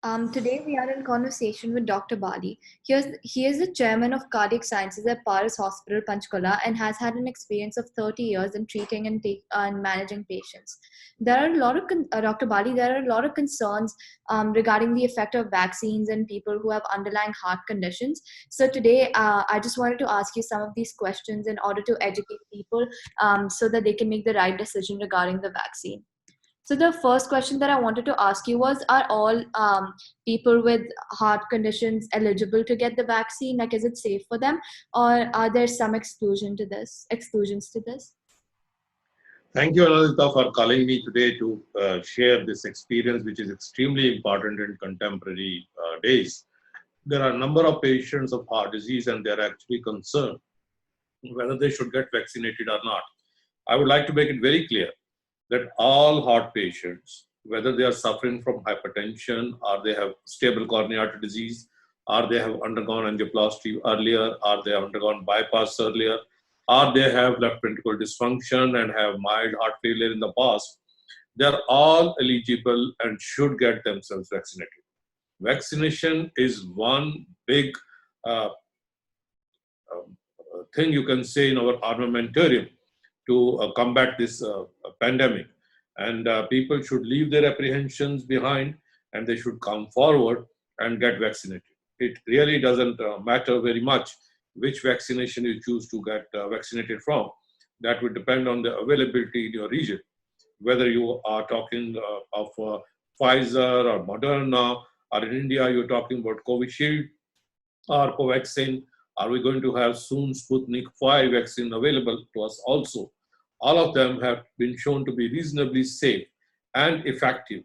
Today we are in conversation with Dr. Bali. He is the chairman of cardiac sciences at Paris Hospital, Panchkula, and has had an experience of 30 years in treating and managing patients. There are a lot of Dr. Bali. There are a lot of concerns regarding the effect of vaccines in people who have underlying heart conditions. So today, I just wanted to ask you some of these questions in order to educate people so that they can make the right decision regarding the vaccine. So the first question that I wanted to ask you was: are all people with heart conditions eligible to get the vaccine? Like, is it safe for them, or are there some exclusions to this? Thank you, Anandita, for calling me today to share this experience, which is extremely important in contemporary days. There are a number of patients of heart disease, and they are actually concerned whether they should get vaccinated or not. I would like to make it very clear that all heart patients, whether they are suffering from hypertension, or they have stable coronary artery disease, or they have undergone angioplasty earlier, or they have undergone bypass earlier, or they have left ventricular dysfunction and have mild heart failure in the past, they are all eligible and should get themselves vaccinated. Vaccination is one big uh, thing you can say in our armamentarium to combat this pandemic. And people should leave their apprehensions behind, and they should come forward and get vaccinated. It really doesn't matter very much which vaccination you choose to get vaccinated from. That would depend on the availability in your region. Whether you are talking of Pfizer or Moderna, or in India you're talking about Covishield or Covaxin. Are we going to have soon Sputnik 5 vaccine available to us also? All of them have been shown to be reasonably safe and effective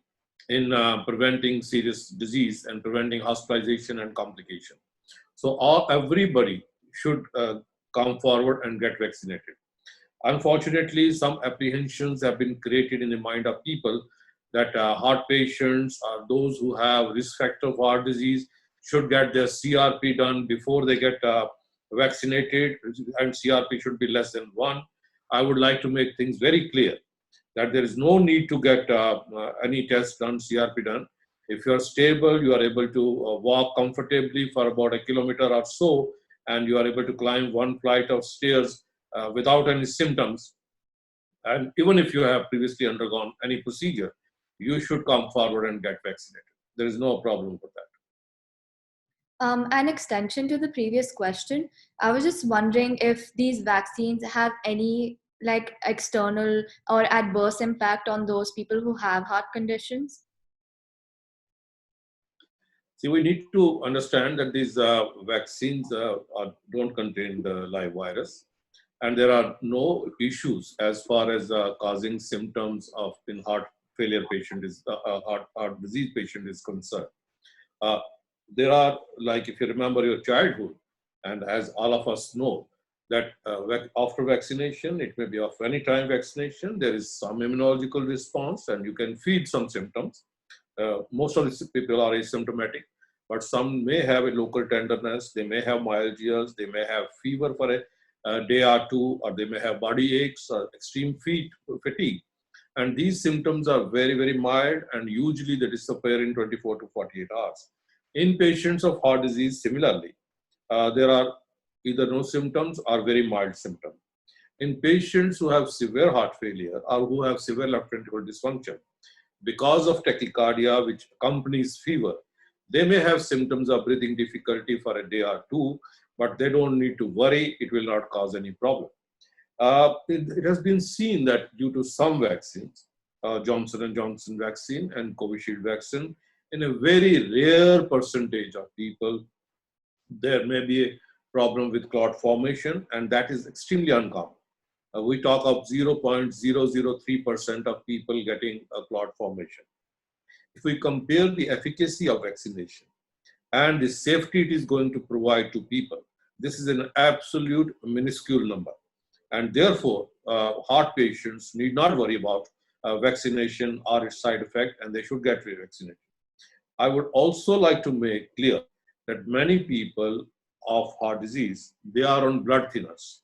in preventing serious disease and preventing hospitalization and complication. So everybody should come forward and get vaccinated. Unfortunately, some apprehensions have been created in the mind of people that heart patients or those who have risk factor of heart disease should get their CRP done before they get vaccinated, and CRP should be less than 1. I would like to make things very clear that there is no need to get any test done, CRP done. If you are stable, you are able to walk comfortably for about a kilometer or so, and you are able to climb one flight of stairs without any symptoms, and even if you have previously undergone any procedure, you should come forward and get vaccinated. There is no problem with that. An extension to the previous question, I was just wondering if these vaccines have any like external or adverse impact on those people who have heart conditions. See, we need to understand that these vaccines don't contain the live virus, and there are no issues as far as causing symptoms of in heart failure patient is heart disease patient is concerned. Uh, there are, like, if you remember your childhood, and as all of us know, that after vaccination, it may be of any time vaccination, there is some immunological response, and you can feel some symptoms. Most of the people are asymptomatic, but some may have a local tenderness, they may have myalgias, they may have fever for a day or two, or they may have body aches or extreme fatigue. And these symptoms are very, very mild, and usually they disappear in 24 to 48 hours. In patients of heart disease, similarly, there are either no symptoms or very mild symptoms. In patients who have severe heart failure or who have severe left ventricular dysfunction, because of tachycardia, which accompanies fever, they may have symptoms of breathing difficulty for a day or two, but they don't need to worry. It will not cause any problem. It has been seen that due to some vaccines, Johnson & Johnson vaccine and Covishield vaccine, in a very rare percentage of people, there may be a problem with clot formation, and that is extremely uncommon. We talk of 0.003% of people getting a clot formation. If we compare the efficacy of vaccination and the safety it is going to provide to people, this is an absolute minuscule number. And therefore, heart patients need not worry about vaccination or its side effect, and they should get vaccinated. I would also like to make clear that many people of heart disease, they are on blood thinners.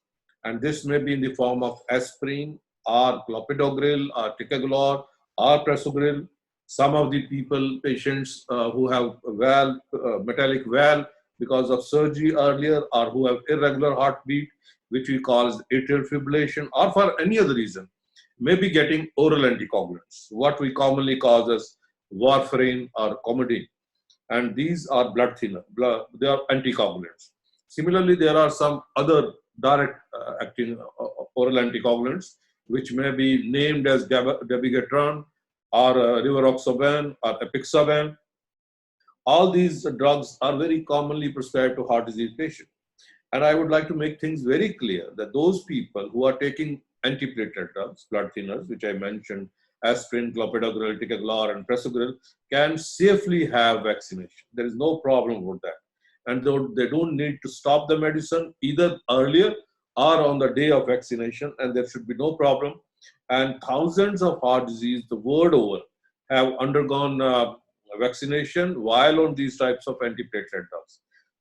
And this may be in the form of aspirin or clopidogrel or ticagrelor or prasugrel. Some of the patients who have metallic valve because of surgery earlier, or who have irregular heartbeat, which we call as atrial fibrillation, or for any other reason, may be getting oral anticoagulants, what we commonly call as warfarin or Coumadin. And these are blood thinner, they are anticoagulants. Similarly, there are some other direct acting oral anticoagulants, which may be named as dabigatran or rivaroxaban or apixaban. All these drugs are very commonly prescribed to heart disease patients. And I would like to make things very clear that those people who are taking antiplatelet drugs, blood thinners, which I mentioned, aspirin, clopidogrel, ticagrelor, and prasugrel, can safely have vaccination. There is no problem with that. And they don't need to stop the medicine either earlier or on the day of vaccination, and there should be no problem. And thousands of heart disease the world over have undergone vaccination while on these types of antiplatelet drugs.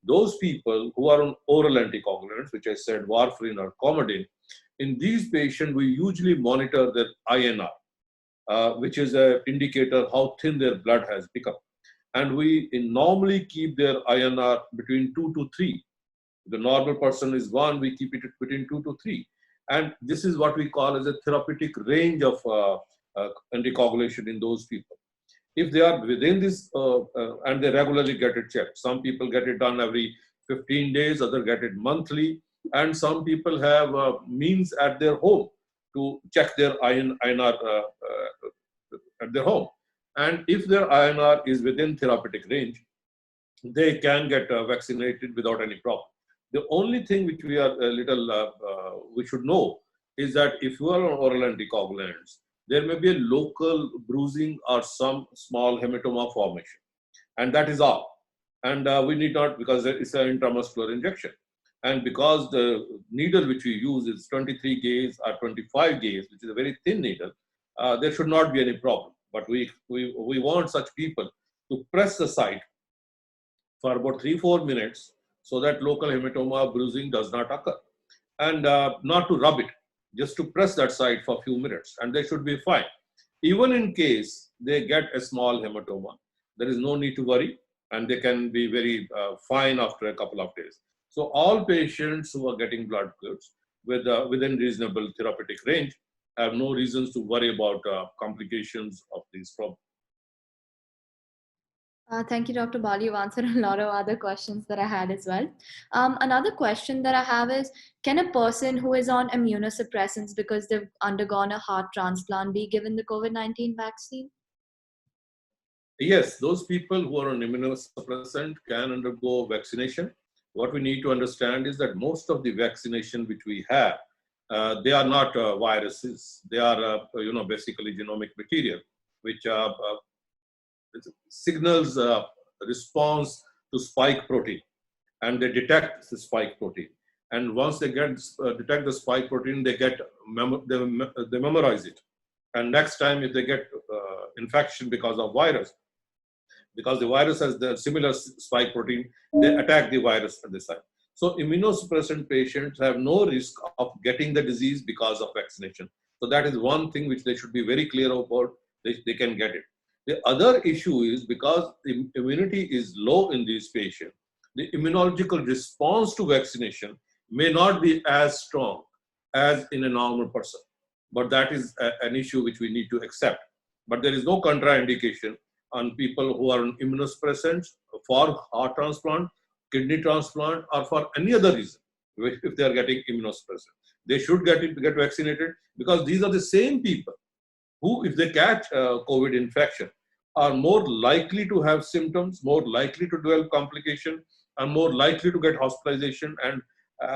Those people who are on oral anticoagulants, which I said warfarin or Coumadin, in these patients we usually monitor their INR, which is an indicator how thin their blood has become. And we normally keep their INR between 2 to 3. The normal person is 1, we keep it between 2 to 3. And this is what we call as a therapeutic range of anticoagulation in those people. If they are within this, and they regularly get it checked. Some people get it done every 15 days, others get it monthly, and some people have means at their home to check their INR at their home. And if their INR is within therapeutic range, they can get vaccinated without any problem. The only thing which we are we should know is that if you are on oral anticoagulants, there may be a local bruising or some small hematoma formation, and that is all. And we need not, because it's an intramuscular injection. And because the needle which we use is 23 gauge or 25 gauge, which is a very thin needle, there should not be any problem. But we want such people to press the site for about 3-4 minutes so that local hematoma bruising does not occur. And not to rub it, just to press that site for a few minutes, and they should be fine. Even in case they get a small hematoma, there is no need to worry, and they can be very fine after a couple of days. So all patients who are getting blood clots within reasonable therapeutic range have no reasons to worry about complications of these problems. Thank you, Dr. Bali. You've answered a lot of other questions that I had as well. Another question that I have is, can a person who is on immunosuppressants because they've undergone a heart transplant be given the COVID-19 vaccine? Yes, those people who are on immunosuppressant can undergo vaccination. What we need to understand is that most of the vaccination which we have, they are not viruses. They are, basically genomic material, which signals response to spike protein, and they detect the spike protein. And once they detect the spike protein, they they memorize it. And next time, if they get infection because of virus, because the virus has the similar spike protein, they attack the virus at this time. So immunosuppressant patients have no risk of getting the disease because of vaccination. So that is one thing which they should be very clear about. They can get it. The other issue is because the immunity is low in these patients, the immunological response to vaccination may not be as strong as in a normal person. But that is an issue which we need to accept. But there is no contraindication on people who are on immunosuppressants for heart transplant, kidney transplant, or for any other reason if they are getting immunosuppressant. They should get vaccinated, because these are the same people who, if they catch COVID infection, are more likely to have symptoms, more likely to develop complication, and more likely to get hospitalization and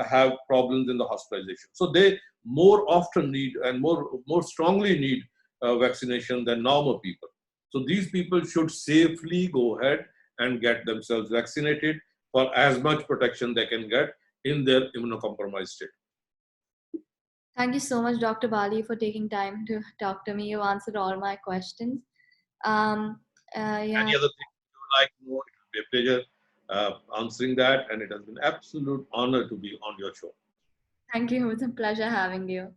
have problems in the hospitalization. So they more often need and more strongly need vaccination than normal people. So these people should safely go ahead and get themselves vaccinated for as much protection they can get in their immunocompromised state. Thank you so much, Dr. Bali, for taking time to talk to me. You answered all my questions. Any other thing you would like to know? It will be a pleasure answering that, and it has been an absolute honor to be on your show. Thank you. It was a pleasure having you.